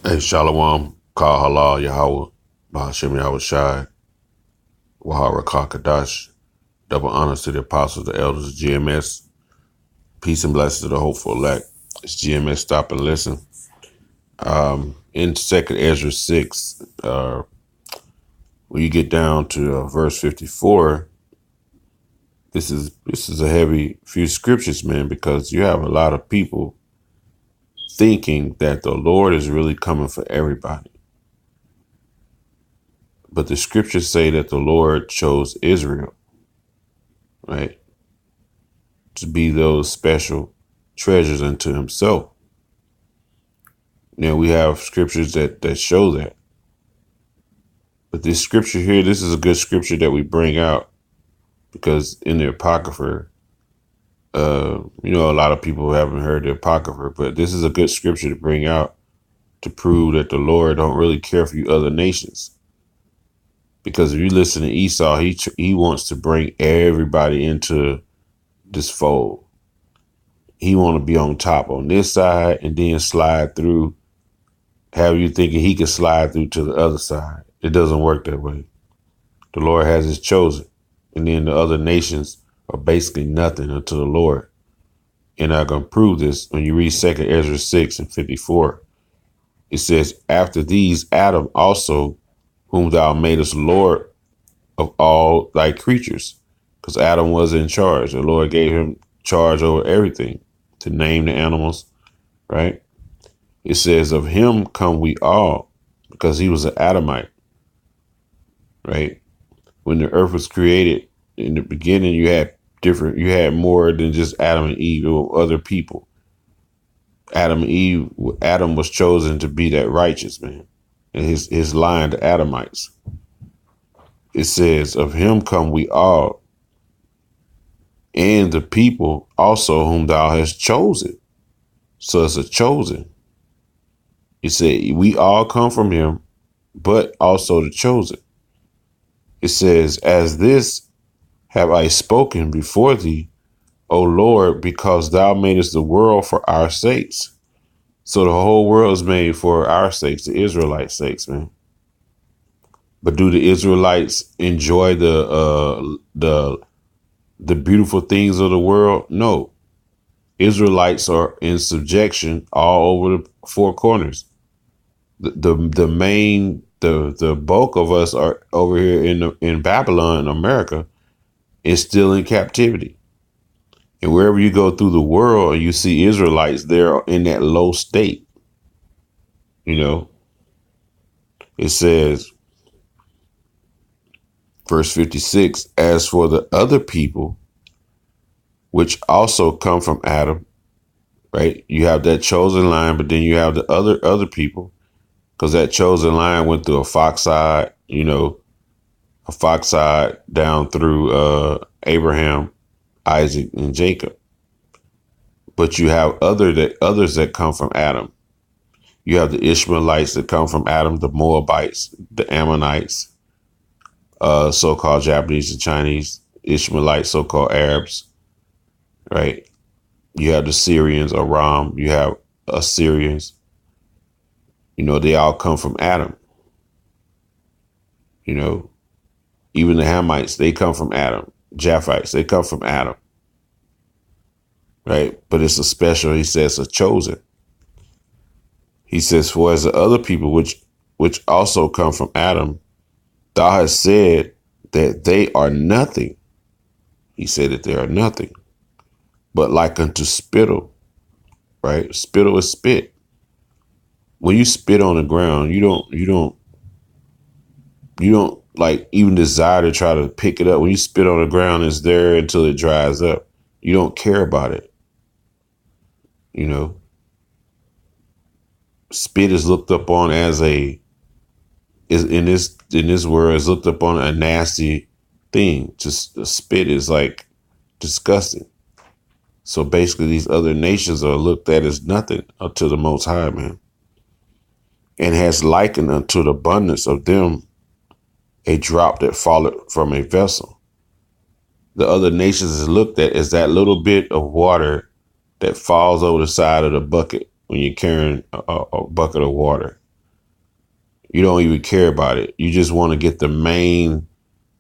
Hey, Shalom, Kal Halal, Yahweh, Bahashem Yahweh Shai, Wahara Kakadash, double honors to the apostles, the elders of GMS, peace and blessings to the hopeful elect. It's GMS Stop and Listen. In 2nd Ezra 6, when you get down to verse 54, this is a heavy few scriptures, man, because you have a lot of people thinking that the Lord is really coming for everybody. But the scriptures say that the Lord chose Israel, right, to be those special treasures unto himself. Now we have scriptures that show that. But this scripture here, this is a good scripture that we bring out because in the Apocrypha, a lot of people haven't heard the Apocrypha, but this is a good scripture to bring out to prove that the Lord don't really care for you other nations. Because if you listen to Esau, he wants to bring everybody into this fold. He want to be on top on this side and then slide through, have you thinking he can slide through to the other side. It doesn't work that way. The Lord has his chosen. And then the other nations are basically nothing unto the Lord. And I'm going to prove this when you read 2nd Ezra 6 and 54. It says, after these, Adam also, whom thou madest Lord of all thy creatures. Because Adam was in charge. The Lord gave him charge over everything, to name the animals, right? It says, of him come we all, because he was an Adamite, right? When the earth was created, in the beginning, you had more than just Adam and Eve or other people. Adam was chosen to be that righteous man, and his line, the Adamites. It says, of him come we all, and the people also whom thou hast chosen. So it's a chosen. It said, we all come from him, but also the chosen. It says, as this have I spoken before thee, O Lord, because thou madest the world for our sakes. So the whole world is made for our sakes, the Israelites' sakes, man. But do the Israelites enjoy the beautiful things of the world? No. Israelites are in subjection all over the four corners. The bulk of us are over here in Babylon, America, is still in captivity. And wherever you go through the world and you see Israelites, they're in that low state. It says, verse 56, as for the other people, which also come from Adam, right? You have that chosen line, but then you have the other people, because that chosen line went through a fox side down through Abraham, Isaac, and Jacob. But you have others that come from Adam. You have the Ishmaelites that come from Adam, the Moabites, the Ammonites, so-called Japanese and Chinese, Ishmaelites, so-called Arabs, right? You have the Syrians, Aram. You have Assyrians. They all come from Adam. Even the Hamites, they come from Adam. Japhites, they come from Adam. Right? But it's a special, he says, a chosen. He says, for as the other people which also come from Adam, thou hast said that they are nothing. He said that they are nothing, but like unto spittle, right? Spittle is spit. When you spit on the ground, you don't like even desire to try to pick it up. When you spit on the ground, it's there until it dries up. You don't care about it. Spit is looked upon as in this world is looked upon a nasty thing. Just spit is like disgusting. So basically, these other nations are looked at as nothing unto the Most High, man, and has likened unto the abundance of them a drop that falleth from a vessel. The other nations is looked at as that little bit of water that falls over the side of the bucket when you're carrying a bucket of water. You don't even care about it. You just want to get the main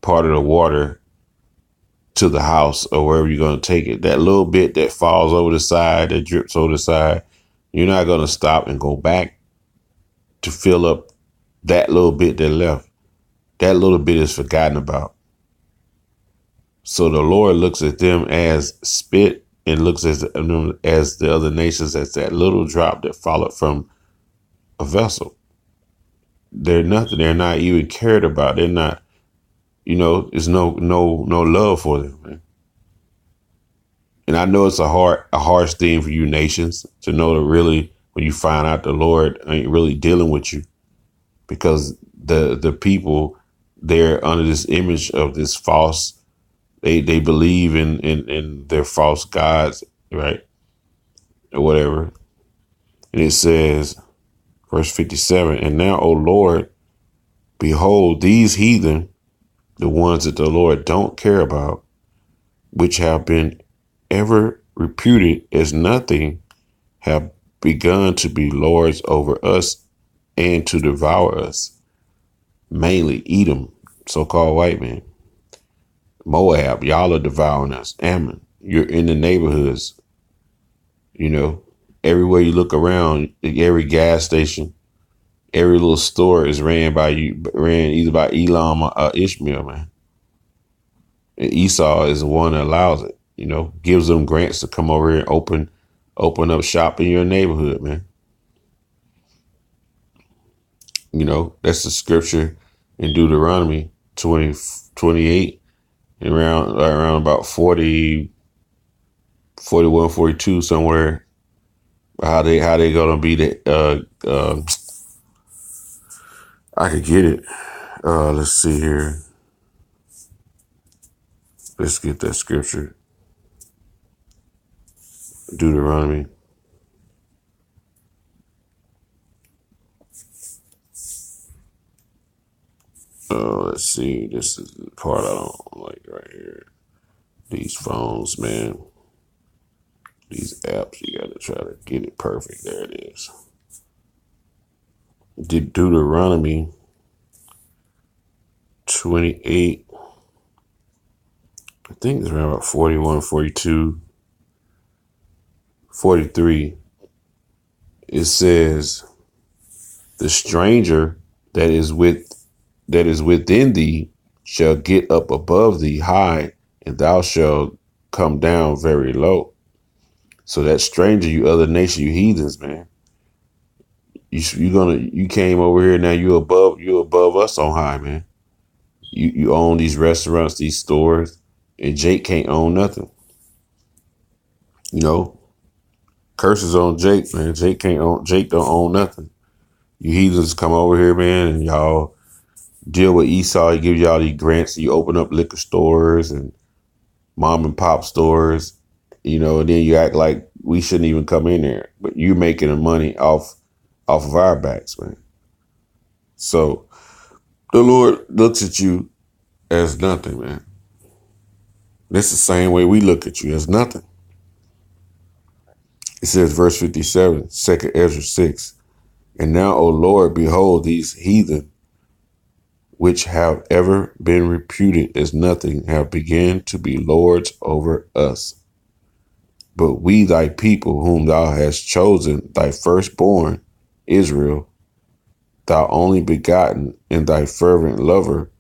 part of the water to the house or wherever you're going to take it. That little bit that falls over the side, that drips over the side, you're not going to stop and go back to fill up that little bit that left. That little bit is forgotten about. So the Lord looks at them as spit and looks at them as the other nations as that little drop that followed from a vessel. They're nothing. They're not even cared about. They're not, there's no love for them, man. And I know it's a harsh thing for you nations to know that really when you find out the Lord ain't really dealing with you, because the people, they're under this image of this false. They believe in their false gods, right? Or whatever. And it says, verse 57, and now, O Lord, behold, these heathen, the ones that the Lord don't care about, which have been ever reputed as nothing, have begun to be lords over us and to devour us. Mainly Edom, so-called white man. Moab, y'all are devouring us. Ammon, you're in the neighborhoods. Everywhere you look around, every gas station, every little store is ran either by Elam or Ishmael, man. And Esau is the one that allows it, gives them grants to come over here and open up shop in your neighborhood, man. That's the scripture in Deuteronomy 28 and around about 40, 41, 42 somewhere. How they gonna be I could get it. Let's see here. Let's get that scripture. Deuteronomy. Let's see. This is the part I don't like right here. These phones, man. These apps, you gotta try to get it perfect. There it is. Deuteronomy 28. I think it's around about 41, 42, 43. It says, the stranger that is within thee shall get up above thee high, and thou shalt come down very low. So that stranger, you other nation, you heathens, man. You came over here, now you above us on high, man. You own these restaurants, these stores, and Jake can't own nothing. Curses on Jake, man. Jake don't own nothing. You heathens come over here, man, and y'all deal with Esau. He gives y'all these grants. You open up liquor stores and mom and pop stores, and then you act like we shouldn't even come in there, but you're making the money off of our backs, man. So the Lord looks at you as nothing, man. That's the same way we look at you, as nothing. It says, verse 57, 2 Ezra 6, and now, O Lord, behold, these heathen, which have ever been reputed as nothing, have begun to be lords over us. But we, thy people, whom thou hast chosen, thy firstborn, Israel, thou only begotten, and thy fervent lover,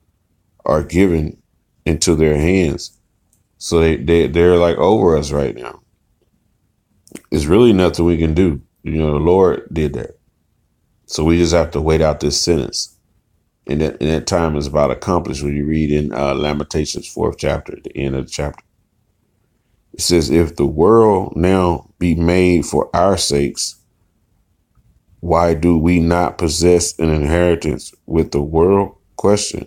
are given into their hands. So they're like over us right now. It's really nothing we can do. The Lord did that. So we just have to wait out this sentence. And that time is about accomplished when you read in Lamentations 4th chapter, at the end of the chapter. It says, if the world now be made for our sakes, why do we not possess an inheritance with the world? Question,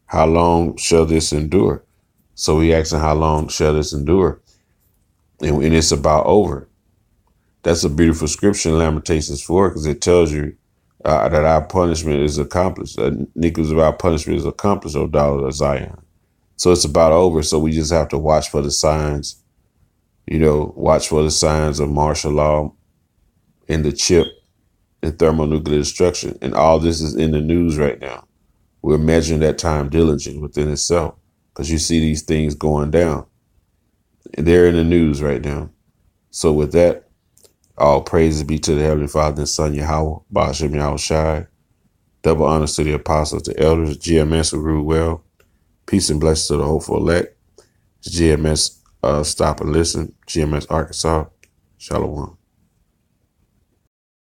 how long shall this endure? So we asking, how long shall this endure? And it's about over. That's a beautiful scripture in Lamentations 4, because it tells you that our punishment is accomplished. Iniquity of our punishment is accomplished, O daughter of Zion. So it's about over. So we just have to watch for the signs, watch for the signs of martial law and the chip and thermonuclear destruction. And all this is in the news right now. We're measuring that time diligently within itself because you see these things going down. And they're in the news right now. So with that, all praises be to the Heavenly Father and Son Yahweh, Ba'ashem Yahweh Shai. Double honors to the apostles, the elders, GMS who rule well. Peace and blessings to the hopeful elect. GMS Stop and Listen, GMS Arkansas. Shalom.